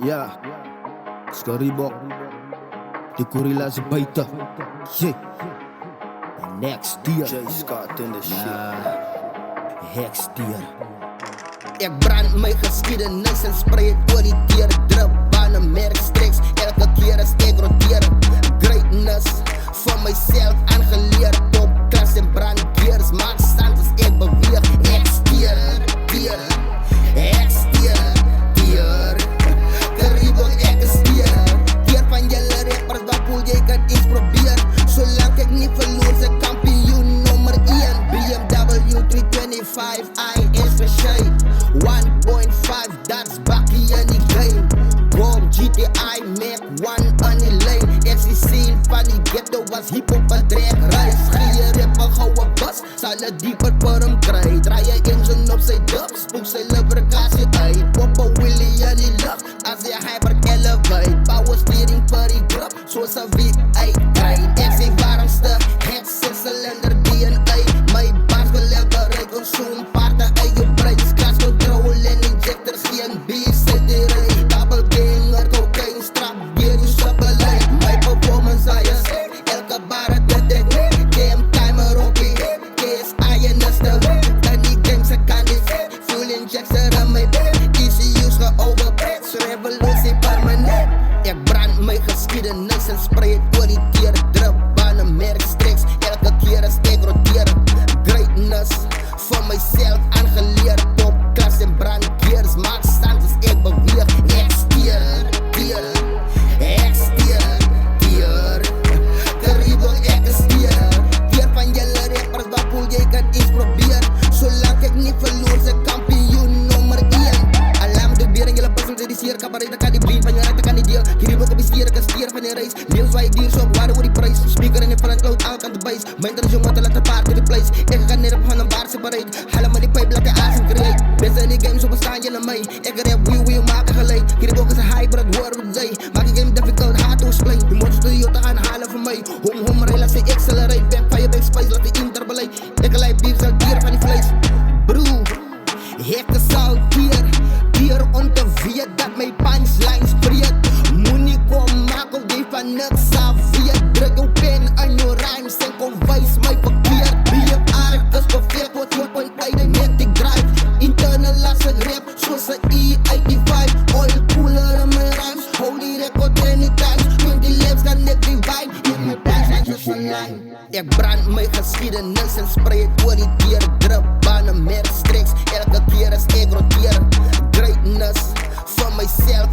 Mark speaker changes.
Speaker 1: Ja, Skaribok, de gorilla ze buiten. Shit. Next year.
Speaker 2: J. Scott in the shit.
Speaker 1: Hekstier.
Speaker 3: Ik brand mijn geschiedenis en spreid door die dieren. Drupbanen, merkstreeks, elke keer als ik roteer. Greatness, voor mijzelf aangeleerd. Topklas en brandgears, maak stand als ik beweeg. Hekstier, dier, hekstier, dier. Karibok, ik is dier. Dier van jullie rappers, wat voel je kan iets proberen. Zolang ik niet verloor, ze kampioen nummer 1. BMW 325, I is for shade. 1.5, that's bakkie in die game. Boom, GTI, Mac 1 on die lane. Ik zie scene van die ghetto was hip-hop en dragreis. Schreeuwen rappen, gouden bas, zal het dieper voor hem krijgen. Draai je engine op zijn dub, spook zijn lubricatie uit. Poppa Willy in die lucht, als je hyper elevate. Power steering voor die grip, zoals een V8 krijgt. Ik zie warmste, het 6-cilinder DNA. Mijn baas wil lekker consume, paarden eigen breaks. Crash control en injectors, geen B-city. Double ganger, cocaine, strap, gear, you supplement. Mijn performance, I say, elke bar het de techniek. Game timer op je hip, KSI en is de whip. En die games, ze kan niet fit. Fuel injector aan mijn bed. ECU's geoverbreid, revolutie permanent. Ik brand mijn geschiedenis en spreid door die dieren. Drupbanen, merkstreeks, elke keer als ik roteer. Greatness, voor mijzelf aangeleerd. Topklas en brandgears, maak stand als ik beweeg. Hekstier, dier, hekstier, dier. Karibok, ik is dier. Dier van jullie rappers, wat voel je kan iets proberen. Zolang ik niet verloor, ze kampioen nummer 1. Alarm de bier en jullie passen ze die sier. Cabaret, kan die blind, van je rechter kan die deel. Karibok op die stier, kan stier van die race. Leeuws waar je dier zo, waarde voor die prijs. Speaker in de front, cloud, aan kan de base. Mijn er is jong, wat te laten paard in de place. Ik ga neer op van een bar separate. Halen maar die pipe, laat de asem create. Best in die game, zo bestaan jullie mee. Ik rap wheel, maken geleid. Karibok is een hybrid, hoor wat zij. Maak die game difficult, hard to explain. Je moet studio te gaan halen voor mij. Hom, relatie, accelerate. Back fire, back space, laat die interbeleid. Ik lijf beef, zal dieren van die vlees. Broer, hekken zal dier om te vier dat mijn punchlines vreet. Money kom maken, die van niks af vier. Druk jouw pen aan je rhymes en kom wijs mij verkeerd. BFR is perfect, wat wordt point bij de net drive. Internal lastig rap, zoals een E85. Oil cooler in mijn rhymes, holy record anytime. 20 lives kan ik die vibe, in mijn punchlines is online. Ik brand mijn geschiedenis en spreid door die dieren. Drupbanen, merkstreeks, elke keer als ik roteer. Greatness, voor mijzelf